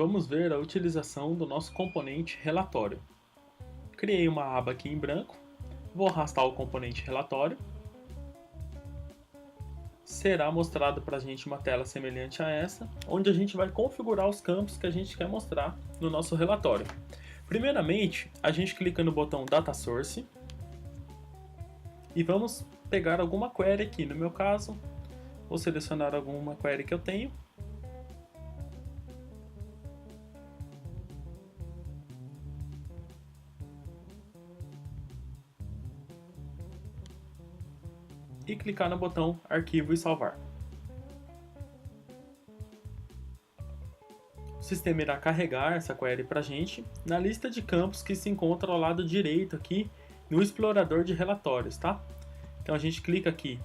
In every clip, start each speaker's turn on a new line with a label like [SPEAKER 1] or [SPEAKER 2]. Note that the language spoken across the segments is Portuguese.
[SPEAKER 1] vamos ver a utilização do nosso componente relatório. Criei uma aba aqui em branco, vou arrastar o componente relatório. Será mostrado para a gente uma tela semelhante a essa, onde a gente vai configurar os campos que a gente quer mostrar no nosso relatório. Primeiramente, a gente clica no botão Data Source e vamos pegar alguma query aqui. No meu caso, vou selecionar alguma query que eu tenho. E clicar no botão Arquivo e Salvar. O sistema irá carregar essa query para a gente na lista de campos que se encontra ao lado direito aqui no explorador de relatórios, tá? Então a gente clica aqui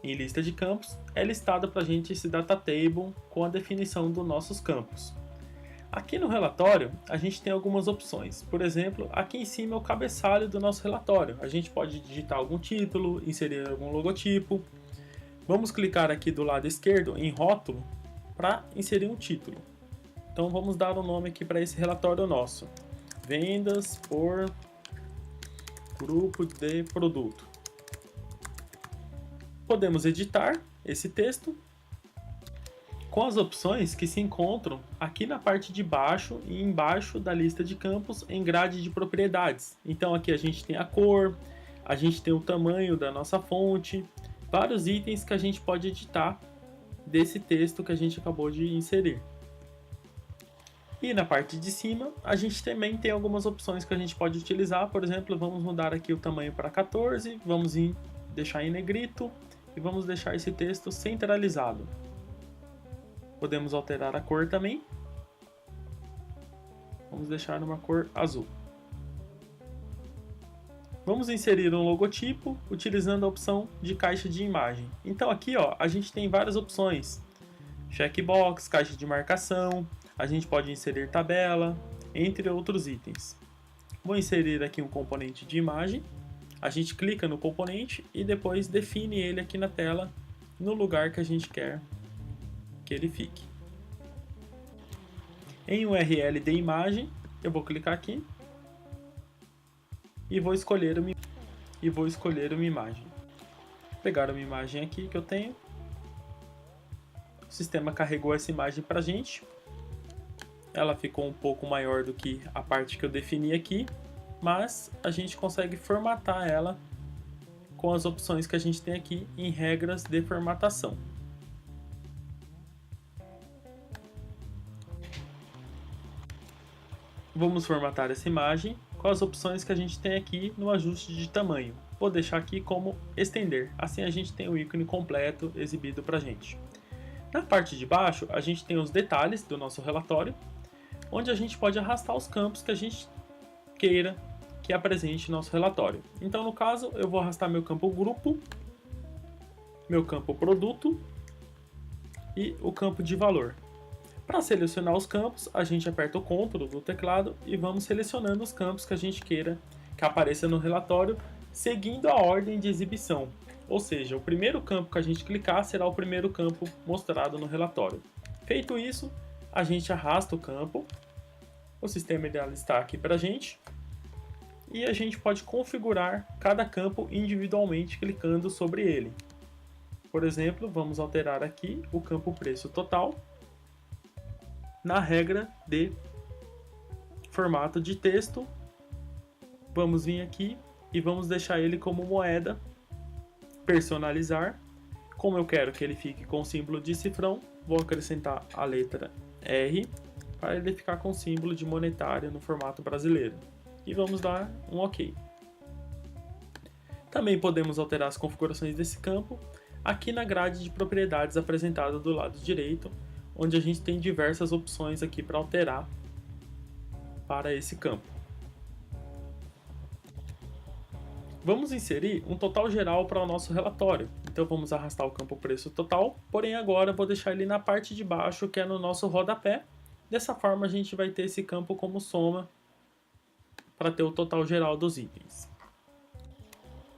[SPEAKER 1] em lista de campos, é listado para a gente esse data table com a definição dos nossos campos. Aqui no relatório, a gente tem algumas opções. Por exemplo, aqui em cima é o cabeçalho do nosso relatório. A gente pode digitar algum título, inserir algum logotipo. Vamos clicar aqui do lado esquerdo em rótulo para inserir um título. Então vamos dar um nome aqui para esse relatório nosso. Vendas por grupo de produto. Podemos editar esse texto com as opções que se encontram aqui na parte de baixo e embaixo da lista de campos em grade de propriedades. Então aqui a gente tem a cor, a gente tem o tamanho da nossa fonte, vários itens que a gente pode editar desse texto que a gente acabou de inserir. E na parte de cima a gente também tem algumas opções que a gente pode utilizar. Por exemplo, vamos mudar aqui o tamanho para 14, vamos deixar em negrito e vamos deixar esse texto centralizado. Podemos alterar a cor também. Vamos deixar numa cor azul. Vamos inserir um logotipo utilizando a opção de caixa de imagem. Então aqui a gente tem várias opções. Checkbox, caixa de marcação, a gente pode inserir tabela, entre outros itens. Vou inserir aqui um componente de imagem. A gente clica no componente e depois define ele aqui na tela, no lugar que a gente quer que ele fique. Em URL de imagem, eu vou clicar aqui e vou escolher uma imagem. Vou pegar uma imagem aqui que eu tenho. O sistema carregou essa imagem para a gente. Ela ficou um pouco maior do que a parte que eu defini aqui, mas a gente consegue formatar ela com as opções que a gente tem aqui em regras de formatação. Vamos formatar essa imagem com as opções que a gente tem aqui no ajuste de tamanho. Vou deixar aqui como estender, assim a gente tem o ícone completo exibido para a gente. Na parte de baixo a gente tem os detalhes do nosso relatório, onde a gente pode arrastar os campos que a gente queira que apresente nosso relatório. Então no caso eu vou arrastar meu campo grupo, meu campo produto e o campo de valor. Para selecionar os campos, a gente aperta o Ctrl do teclado e vamos selecionando os campos que a gente queira que apareça no relatório, seguindo a ordem de exibição. Ou seja, o primeiro campo que a gente clicar será o primeiro campo mostrado no relatório. Feito isso, a gente arrasta o campo, o sistema irá listar aqui para a gente, e a gente pode configurar cada campo individualmente clicando sobre ele. Por exemplo, vamos alterar aqui o campo preço total, na regra de formato de texto, vamos vir aqui e vamos deixar ele como moeda, personalizar. Como eu quero que ele fique com o símbolo de cifrão, vou acrescentar a letra R para ele ficar com o símbolo de monetário no formato brasileiro. E vamos dar um OK. Também podemos alterar as configurações desse campo aqui na grade de propriedades apresentada do lado direito, onde a gente tem diversas opções aqui para alterar para esse campo. Vamos inserir um total geral para o nosso relatório. Então vamos arrastar o campo preço total, porém agora vou deixar ele na parte de baixo, que é no nosso rodapé. Dessa forma a gente vai ter esse campo como soma para ter o total geral dos itens.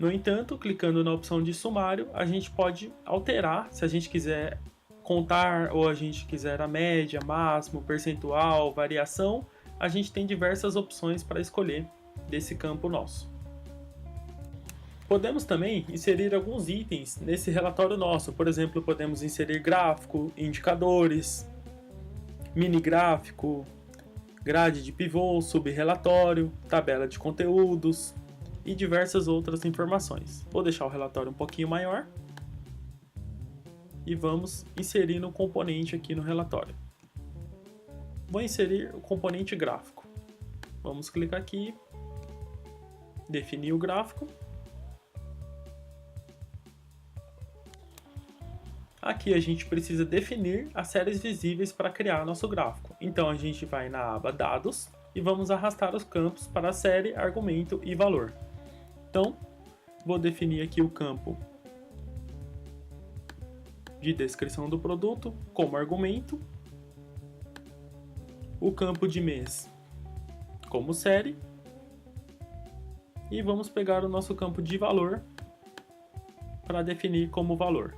[SPEAKER 1] No entanto, clicando na opção de sumário, a gente pode alterar, se a gente quiser contar ou a gente quiser a média, máximo, percentual, variação, a gente tem diversas opções para escolher desse campo nosso. Podemos também inserir alguns itens nesse relatório nosso, por exemplo, podemos inserir gráfico, indicadores, mini gráfico, grade de pivô, subrelatório, tabela de conteúdos e diversas outras informações. Vou deixar o relatório um pouquinho maior e vamos inserir um componente aqui no relatório. Vou inserir o componente gráfico. Vamos clicar aqui, definir o gráfico. Aqui a gente precisa definir as séries visíveis para criar nosso gráfico. Então a gente vai na aba Dados e vamos arrastar os campos para a série, argumento e valor. Então, vou definir aqui o campo de descrição do produto como argumento, o campo de mês como série e vamos pegar o nosso campo de valor para definir como valor.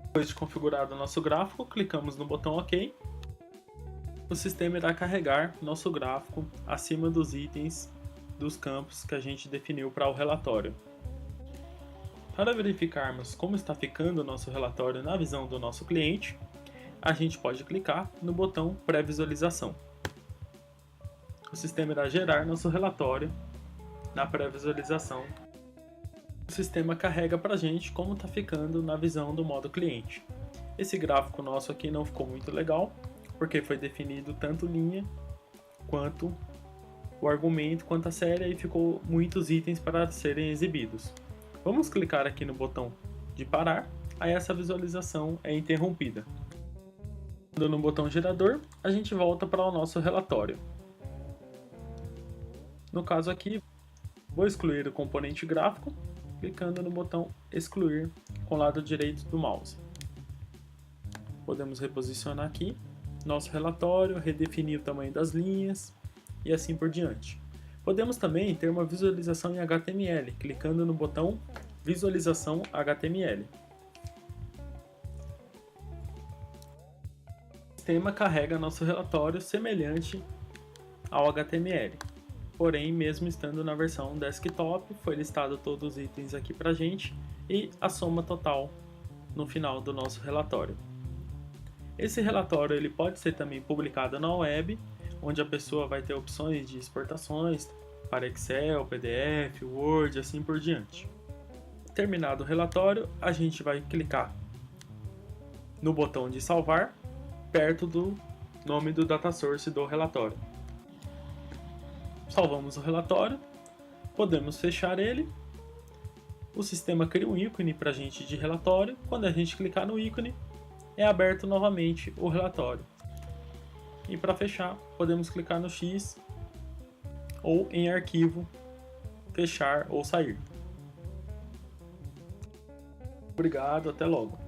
[SPEAKER 1] Depois de configurado o nosso gráfico, clicamos no botão OK. O sistema irá carregar nosso gráfico acima dos itens dos campos que a gente definiu para o relatório. Para verificarmos como está ficando o nosso relatório na visão do nosso cliente, a gente pode clicar no botão pré-visualização. O sistema irá gerar nosso relatório na pré-visualização. O sistema carrega para a gente como está ficando na visão do modo cliente. Esse gráfico nosso aqui não ficou muito legal, porque foi definido tanto linha quanto o argumento, quanto a série, e ficou muitos itens para serem exibidos. Vamos clicar aqui no botão de parar, aí essa visualização é interrompida. Dando no botão gerador, a gente volta para o nosso relatório. No caso aqui, vou excluir o componente gráfico, clicando no botão excluir com o lado direito do mouse. Podemos reposicionar aqui nosso relatório, redefinir o tamanho das linhas e assim por diante. Podemos também ter uma visualização em HTML, clicando no botão visualização HTML. O sistema carrega nosso relatório semelhante ao HTML. Porém, mesmo estando na versão desktop, foi listado todos os itens aqui pra gente e a soma total no final do nosso relatório. Esse relatório ele pode ser também publicado na web, onde a pessoa vai ter opções de exportações para Excel, PDF, Word, assim por diante. Terminado o relatório, a gente vai clicar no botão de salvar, perto do nome do data source do relatório. Salvamos o relatório, podemos fechar ele. O sistema cria um ícone para a gente de relatório. Quando a gente clicar no ícone, é aberto novamente o relatório. E para fechar, podemos clicar no X ou em arquivo, fechar ou sair. Obrigado, até logo.